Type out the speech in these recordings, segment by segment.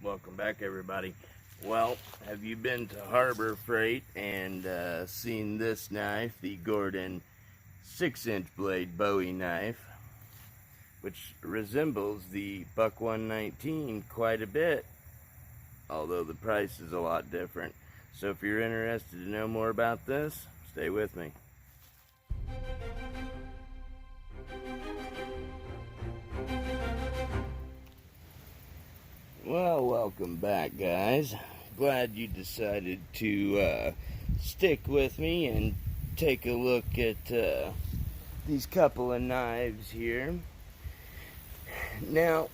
Welcome back, everybody. Well, have you been to Harbor Freight and seen this knife, the Gordon 6-inch blade Bowie knife, which resembles the Buck 119 quite a bit, although the price is a lot different. So if you're interested to know more about this, stay with me. Well, welcome back, guys. Glad you decided to stick with me and take a look at these couple of knives here. Now,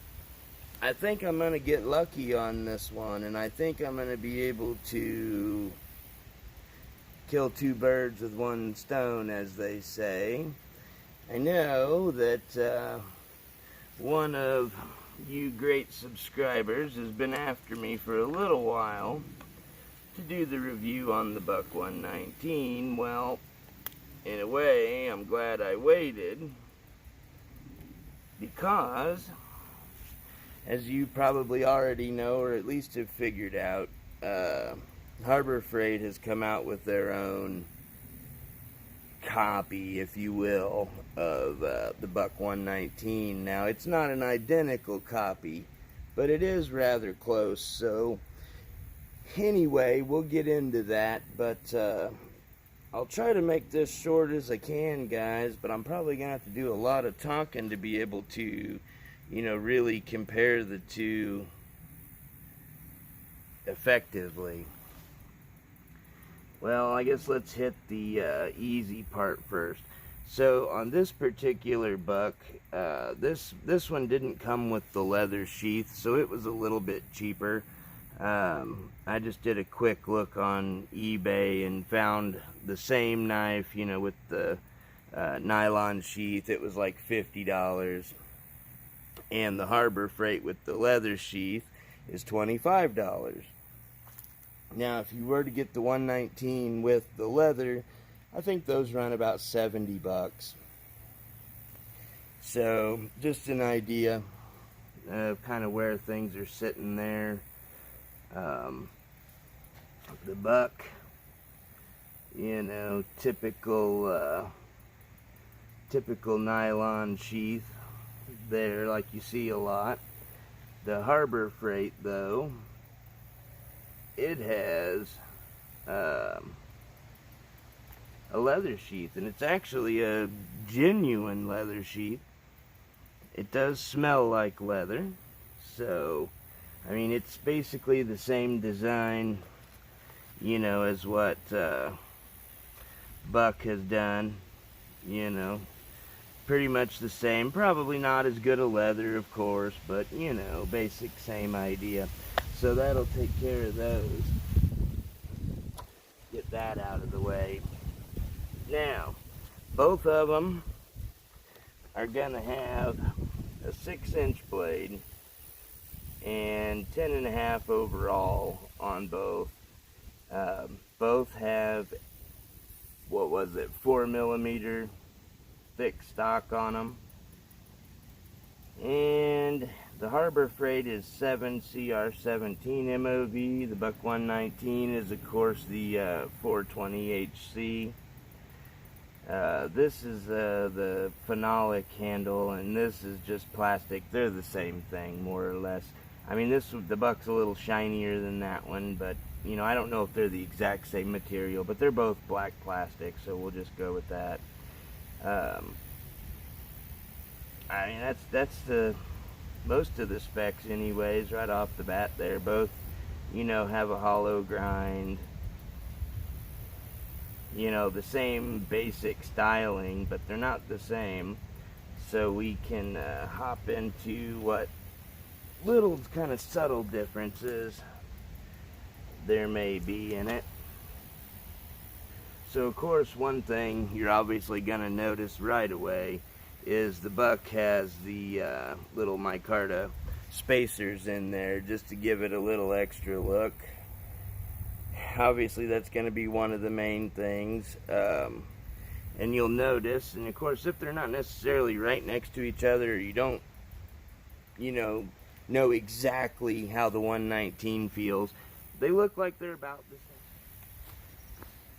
I think I'm going to get lucky on this one, and I think I'm going to be able to kill two birds with one stone, as they say. I know that one of you great subscribers has been after me for a little while to do the review on the Buck 119. Well, in a way, I'm glad I waited, because as you probably already know, or at least have figured out, Harbor Freight has come out with their own copy, if you will, of the Buck 119. Now, it's not an identical copy, but it is rather close. So anyway, we'll get into that, but I'll try to make this short as I can, guys, but I'm probably gonna have to do a lot of talking to be able to, really compare the two effectively. Well, I guess let's hit the easy part first. So on this particular buck, this one didn't come with the leather sheath, so it was a little bit cheaper. I just did a quick look on eBay and found the same knife, with the nylon sheath. It was like $50, and the Harbor Freight with the leather sheath is $25. Now, if you were to get the 119 with the leather, I think those run about $70. So, just an idea of kind of where things are sitting there. The buck, typical nylon sheath there, like you see a lot. The Harbor Freight, though, it has a leather sheath, and it's actually a genuine leather sheath. It does smell like leather, so I mean, it's basically the same design, as what Buck has done, pretty much the same. Probably not as good a leather, of course, but, basic same idea. So that'll take care of those. Get that out of the way. Now, both of them are going to have a 6-inch blade and 10.5 overall on both. Both have, 4mm thick stock on them. And the Harbor Freight is 7 CR17 MOV. The Buck 119 is, of course, the 420 HC. This is the phenolic handle, and this is just plastic. They're the same thing, more or less. I mean, the Buck's a little shinier than that one, but, I don't know if they're the exact same material, but they're both black plastic, so we'll just go with that. I mean, that's the most of the specs anyways, right off the bat there. Both, have a hollow grind, the same basic styling, but they're not the same. So we can hop into what little kind of subtle differences there may be in it. So, of course, one thing you're obviously going to notice right away is the Buck has the little micarta spacers in there just to give it a little extra look. Obviously, that's going to be one of the main things. And you'll notice, and of course, if they're not necessarily right next to each other, or you don't, know exactly how the 119 feels. They look like they're about the same.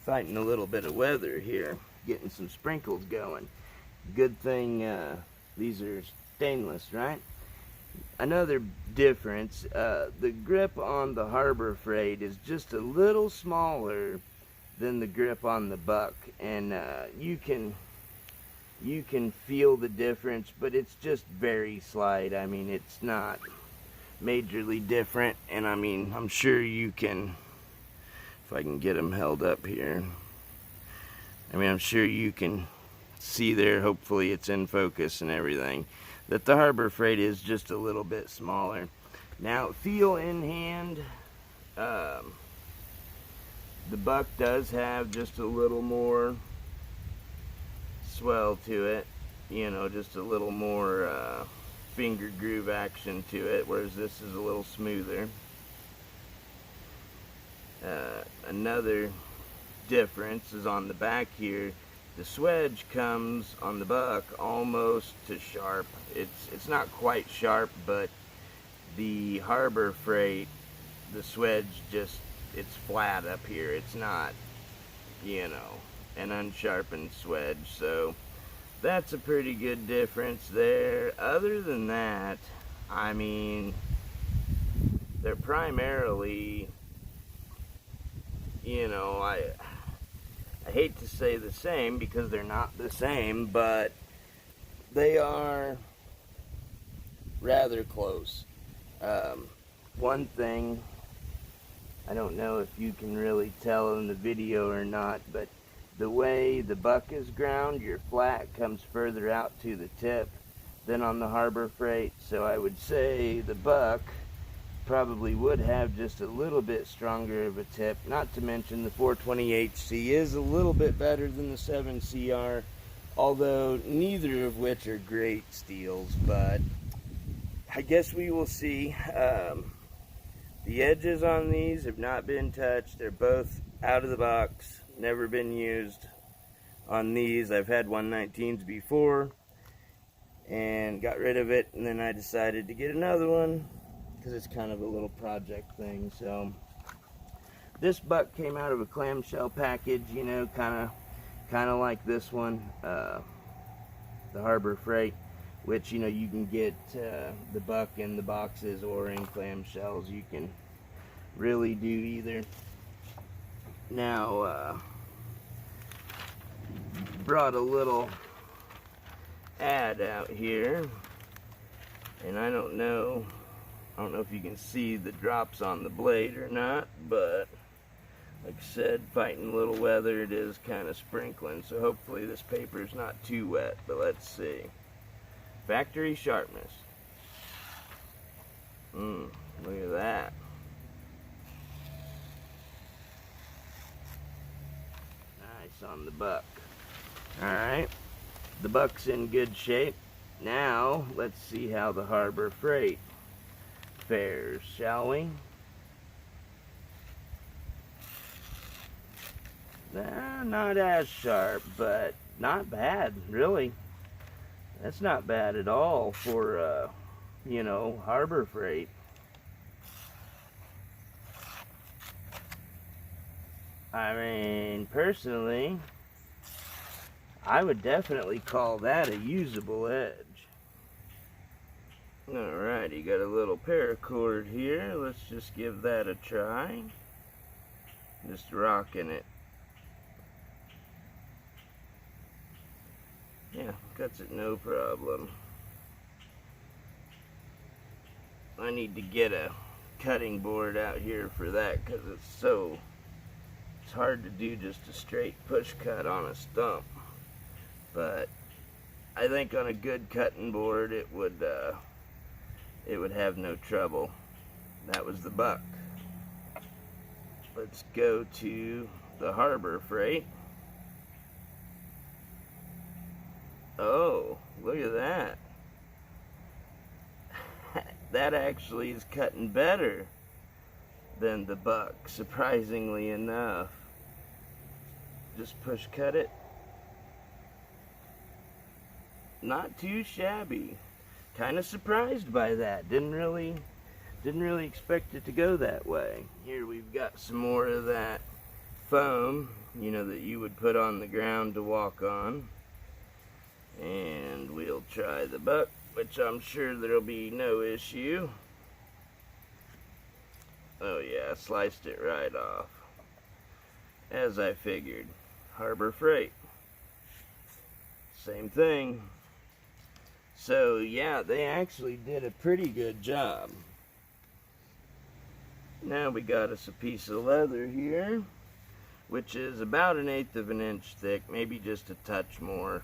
Fighting a little bit of weather here, getting some sprinkles going. Good thing these are stainless, right? Another difference, the grip on the Harbor Freight is just a little smaller than the grip on the Buck, and you can feel the difference, but it's just very slight. I mean, it's not majorly different, and I mean, I'm sure you can, if I can get them held up here, I mean, I'm sure you can see there, hopefully it's in focus and everything, that the Harbor Freight is just a little bit smaller. Now, feel in hand, the Buck does have just a little more swell to it, you know, just a little more finger groove action to it, whereas this is a little smoother. Another difference is on the back here. The swedge comes on the Buck almost to sharp. It's not quite sharp, but the Harbor Freight, the swedge just, it's flat up here. It's not, you know, an unsharpened swedge. So that's a pretty good difference there. Other than that, I mean, they're primarily, you know, I hate to say the same because they're not the same, but they are rather close. One thing, I don't know if you can really tell in the video or not, but the way the Buck is ground, your flat comes further out to the tip than on the Harbor Freight. So I would say the Buck probably would have just a little bit stronger of a tip. Not to mention the 420HC is a little bit better than the 7CR, although neither of which are great steels, but I guess we will see. The edges on these have not been touched. They're both out of the box, never been used on these. I've had 119s before and got rid of it, and then I decided to get another one because it's kind of a little project thing. So this Buck came out of a clamshell package, you know, kind of like this one, the Harbor Freight, which, you know, you can get the Buck in the boxes or in clamshells. You can really do either. Now, brought a little ad out here, and I don't know if you can see the drops on the blade or not, but like I said, fighting a little weather, it is kind of sprinkling, so hopefully this paper is not too wet, but let's see. Factory sharpness. Look at that. Nice on the Buck. Alright, the Buck's in good shape. Now, let's see how the Harbor Freight fares, shall we? Not as sharp, but not bad, really. That's not bad at all for, you know, Harbor Freight. I mean, personally, I would definitely call that a usable edge. Alright, you got a little paracord here. Let's just give that a try. Just rocking it. Yeah, cuts it no problem. I need to get a cutting board out here for that because it's hard to do just a straight push cut on a stump. But I think on a good cutting board it would have no trouble. That was the Buck. Let's go to the Harbor Freight. Oh, look at that. That actually is cutting better than the Buck, surprisingly enough. Just push cut it. Not too shabby. kind of surprised by that. Didn't really expect it to go that way. Here we've got some more of that foam, you know, that you would put on the ground to walk on. And we'll try the buck, which I'm sure there'll be no issue. Oh yeah, I sliced it right off. As I figured. Harbor Freight. Same thing. So yeah, they actually did a pretty good job. Now we got us a piece of leather here, which is about 1/8 of an inch thick, maybe just a touch more.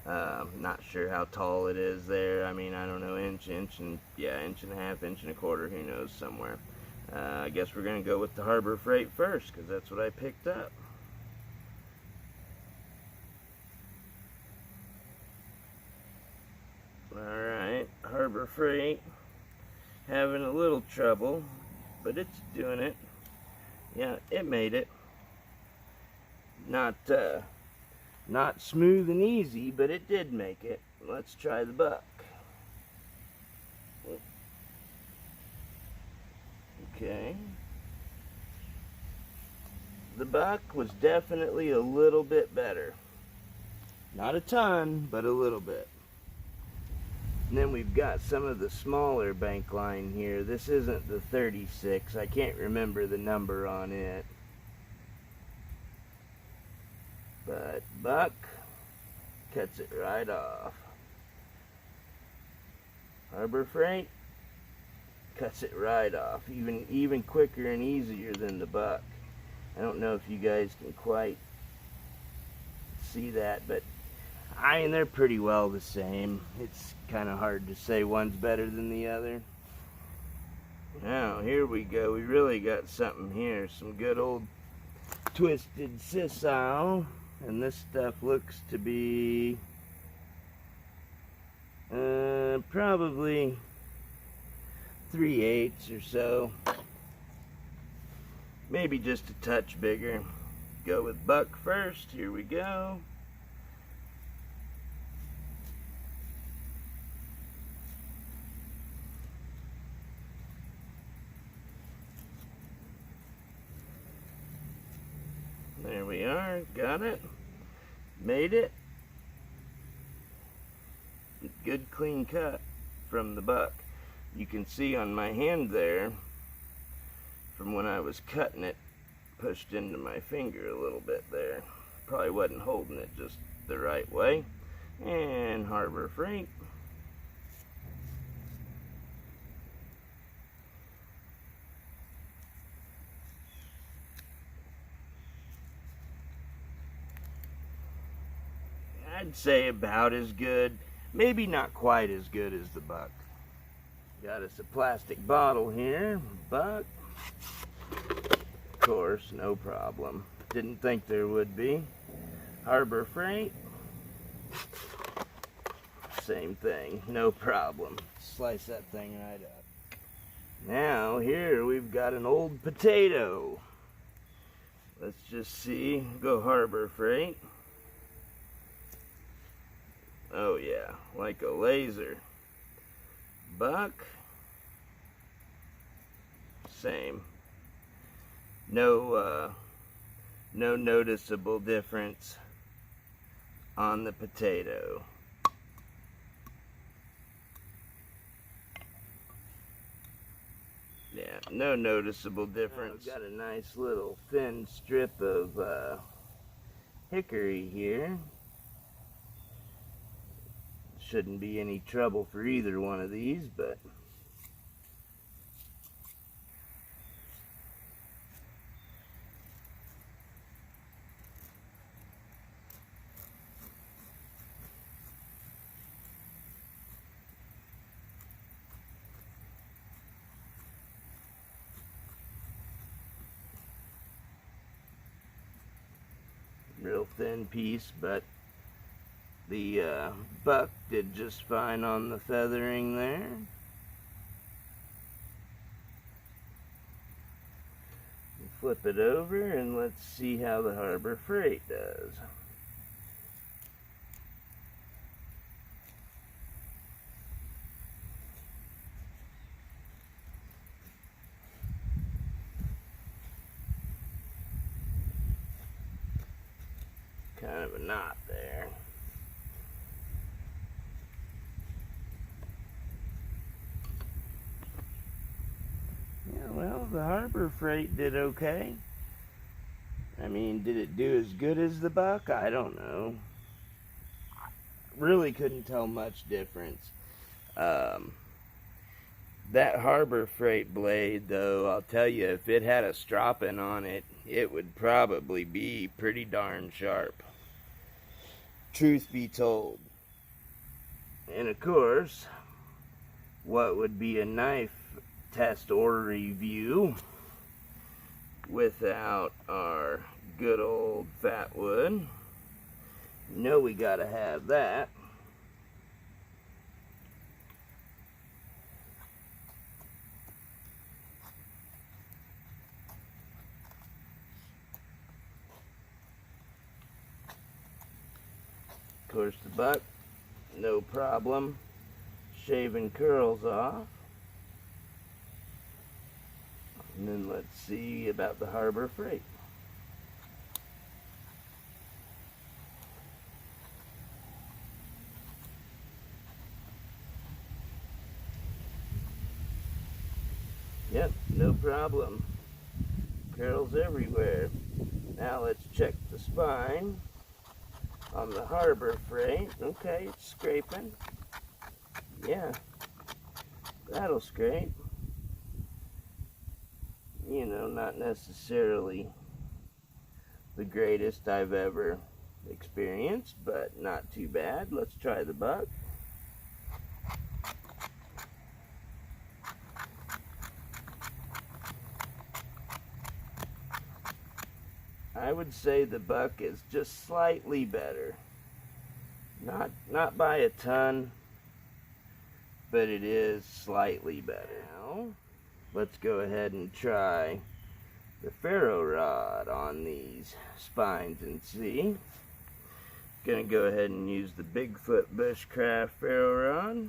Not sure how tall it is there. I mean, I don't know, inch and a half, inch and a quarter, who knows, somewhere. I guess we're going to go with the Harbor Freight first, because that's what I picked up. Alright, Harbor Freight. Having a little trouble, but it's doing it. Yeah, it made it. Not smooth and easy, but it did make it. Let's try the buck. Okay. The buck was definitely a little bit better. Not a ton, but a little bit. And then we've got some of the smaller bank line here. This isn't the 36. I can't remember the number on it. But buck cuts it right off. Harbor Freight cuts it right off, even quicker and easier than the buck. I don't know if you guys can quite see that, but I mean, they're pretty well the same. It's kind of hard to say one's better than the other. Now, here we go. We really got something here. Some good old twisted sisal. And this stuff looks to be probably 3/8 or so. Maybe just a touch bigger. Go with buck first. Here we go. There we are. Got it. Made it. Good clean cut from the buck. You can see on my hand there, from when I was cutting it, pushed into my finger a little bit there. Probably wasn't holding it just the right way. And Harbor Freight. I'd say about as good, maybe not quite as good as the buck. Got us a plastic bottle here, buck. Of course, no problem. Didn't think there would be. Harbor Freight. Same thing, no problem. Slice that thing right up. Now, here we've got an old potato. Let's just see. Go Harbor Freight. Oh yeah, like a laser. Buck. Same. No noticeable difference on the potato. Yeah, no noticeable difference. Got a nice little thin strip of hickory here. Shouldn't be any trouble for either one of these, but real thin piece, but the buck did just fine on the feathering there. Flip it over and let's see how the Harbor Freight does. knot there. Yeah, well, the Harbor Freight did okay. I mean, did it do as good as the buck? I don't know. Really couldn't tell much difference. That Harbor Freight blade, though, I'll tell you, if it had a stropping on it, it would probably be pretty darn sharp. Truth be told. And of course, what would be a knife test or review without our good old fat wood? You know we gotta have that. Of course, the buck, no problem shaving curls off. And then let's see about the Harbor Freight. Yep, no problem. Curls everywhere. Now let's check the spine on the Harbor Freight. Okay, it's scraping. Yeah, that'll scrape. You know, not necessarily the greatest I've ever experienced, but not too bad. Let's try the buck. I would say the buck is just slightly better. Not by a ton, but it is slightly better. Now, let's go ahead and try the ferro rod on these spines and see. Gonna go ahead and use the Bigfoot Bushcraft ferro rod.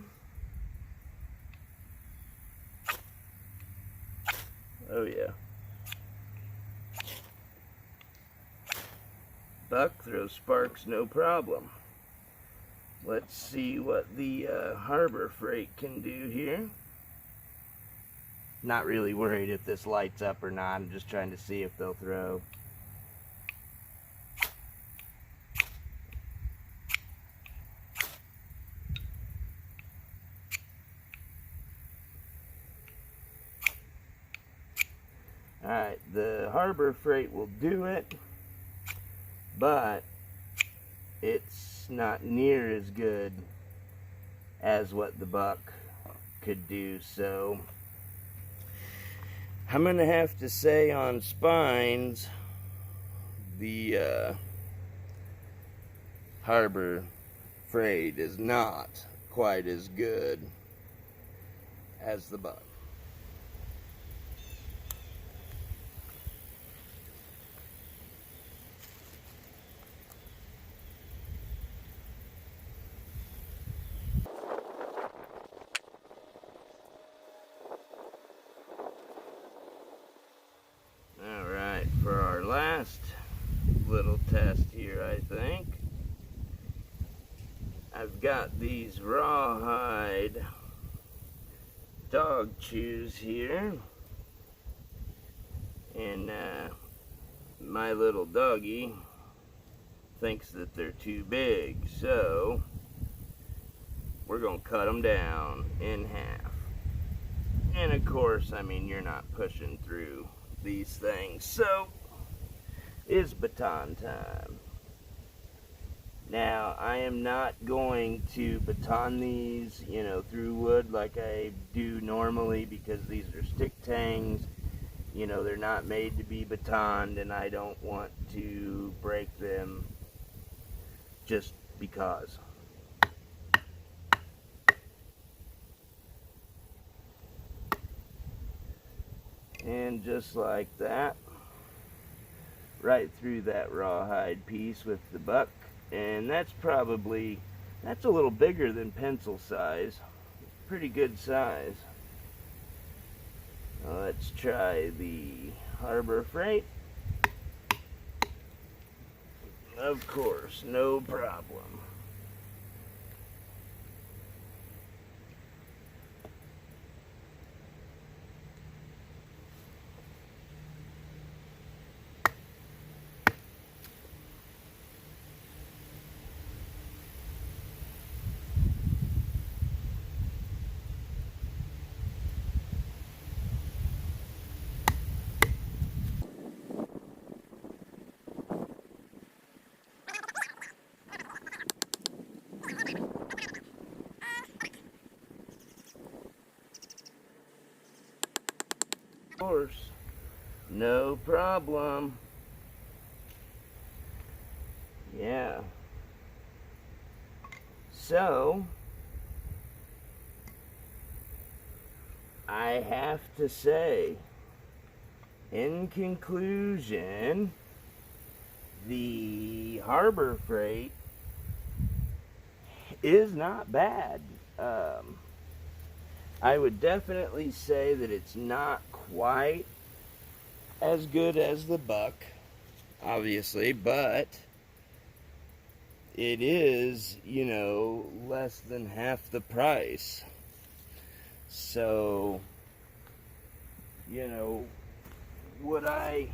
Oh yeah. Buck throws sparks no problem. Let's see what the Harbor Freight can do here. Not really worried if this lights up or not. I'm just trying to see if they'll throw. Alright, the Harbor Freight will do it, but it's not near as good as what the buck could do. So I'm gonna have to say on spines, the Harbor Freight is not quite as good as the buck. Alright, for our last little test here, I think, I've got these rawhide dog chews here, and my little doggy thinks that they're too big, so we're gonna cut them down in half. And of course, I mean, you're not pushing through these things, so it's baton time. Now, I am not going to baton these, you know, through wood like I do normally, because these are stick tangs. You know, they're not made to be batoned, and I don't want to break them just because. And just like that, right through that rawhide piece with the buck. And that's a little bigger than pencil size. Pretty good size. Let's try the Harbor Freight. Of course, no problem. Of course, no problem. Yeah. So, I have to say, in conclusion, the Harbor Freight is not bad. I would definitely say that it's not quite as good as the Buck, obviously, but it is, you know, less than half the price. So, you know, would I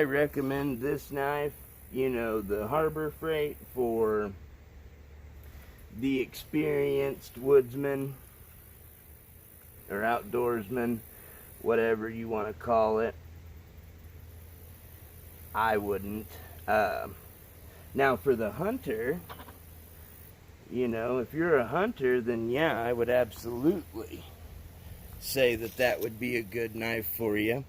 recommend this knife, you know, the Harbor Freight, for the experienced woodsman or outdoorsman, whatever you want to call it? I wouldn't. Now, for the hunter, you know, if you're a hunter, then yeah, I would absolutely say that that would be a good knife for you.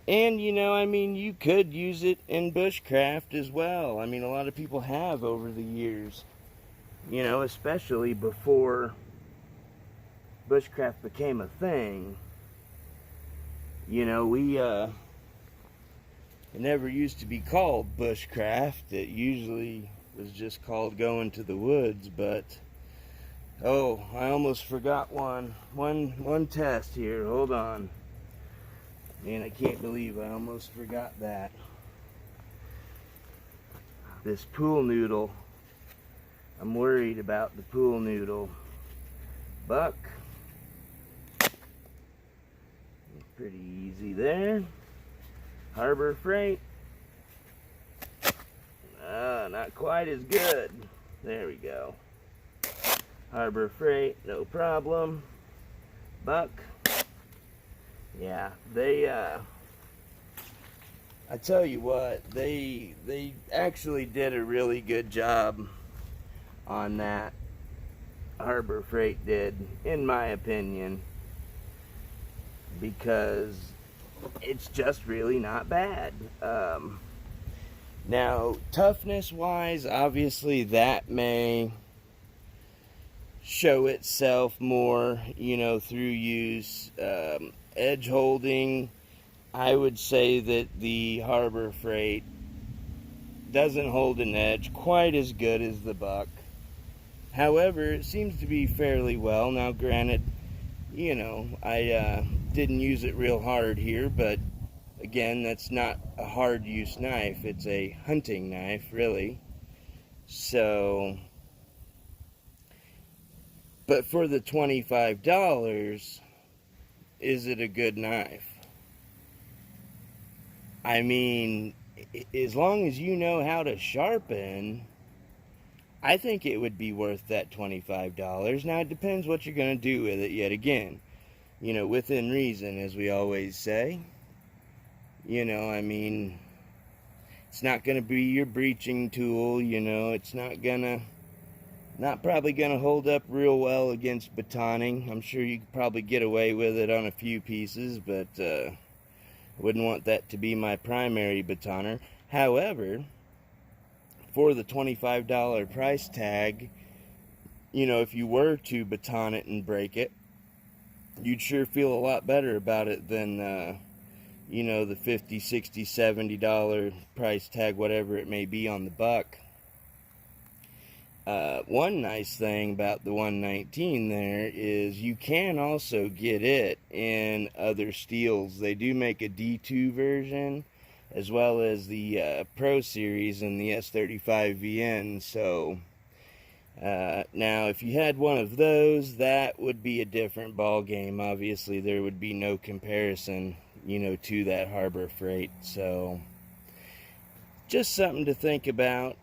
And, you know, I mean, you could use it in bushcraft as well. I mean, a lot of people have over the years, you know, especially before bushcraft became a thing. You know, it never used to be called bushcraft. It usually was just called going to the woods, but oh, I almost forgot one test here. Hold on. Man, I can't believe I almost forgot that. This pool noodle. I'm worried about the pool noodle. Buck. Pretty easy there. Harbor Freight. Not quite as good. There we go. Harbor Freight, no problem. Buck. Yeah, I tell you what, they actually did a really good job on that. Harbor Freight did, in my opinion, because it's just really not bad. Now, toughness wise, obviously that may show itself more, you know, through use. Edge holding, I would say that the Harbor Freight doesn't hold an edge quite as good as the Buck. However, it seems to be fairly well. Now, granted, you know, I didn't use it real hard here, but again, that's not a hard use knife. It's a hunting knife, really. So, but for the $25, is it a good knife? I mean, as long as you know how to sharpen, I think it would be worth that $25. Now, it depends what you're going to do with it, yet again. You know, within reason, as we always say. You know, I mean, it's not going to be your breaching tool, you know. It's not probably going to hold up real well against batoning. I'm sure you could probably get away with it on a few pieces, but I wouldn't want that to be my primary batoner. However, for the $25 price tag, you know, if you were to baton it and break it, you'd sure feel a lot better about it than, you know, the $50, $60, $70 price tag, whatever it may be on the Buck. One nice thing about the 119 there is you can also get it in other steels. They do make a D2 version as well as the Pro Series and the S35VN. So now if you had one of those, that would be a different ball game. Obviously there would be no comparison, you know, to that Harbor Freight. So just something to think about.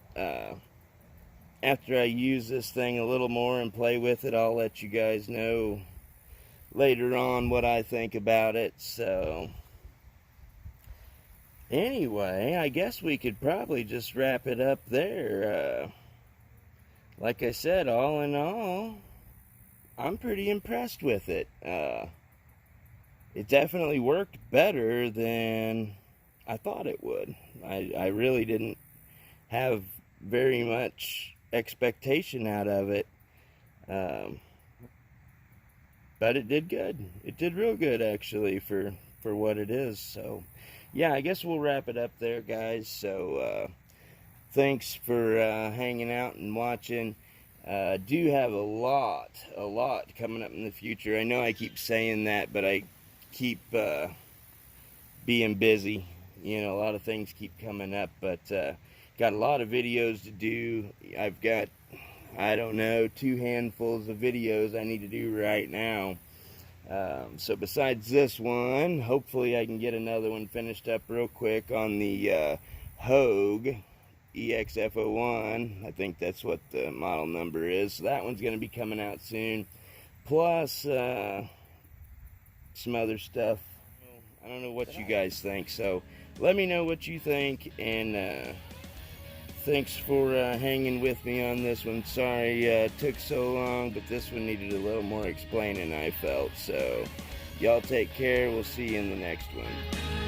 After I use this thing a little more and play with it, I'll let you guys know later on what I think about it. So anyway, I guess we could probably just wrap it up there. Like I said, all in all, I'm pretty impressed with it. It definitely worked better than I thought it would. I really didn't have very much expectation out of it. But it did good. It did real good, actually, for what it is. So yeah, I guess we'll wrap it up there, guys. So thanks for hanging out and watching. Do have a lot coming up in the future. I know I keep saying that, but I keep being busy. You know, a lot of things keep coming up, but got a lot of videos to do. I've got, I don't know, 2 handfuls of videos I need to do right now. So besides this one, hopefully I can get another one finished up real quick on the Hogue EXF01. I think that's what the model number is. So that one's going to be coming out soon. Plus some other stuff. I don't know what you guys think, so let me know what you think, and thanks for hanging with me on this one. Sorry it took so long, but this one needed a little more explaining, I felt. So y'all take care. We'll see you in the next one.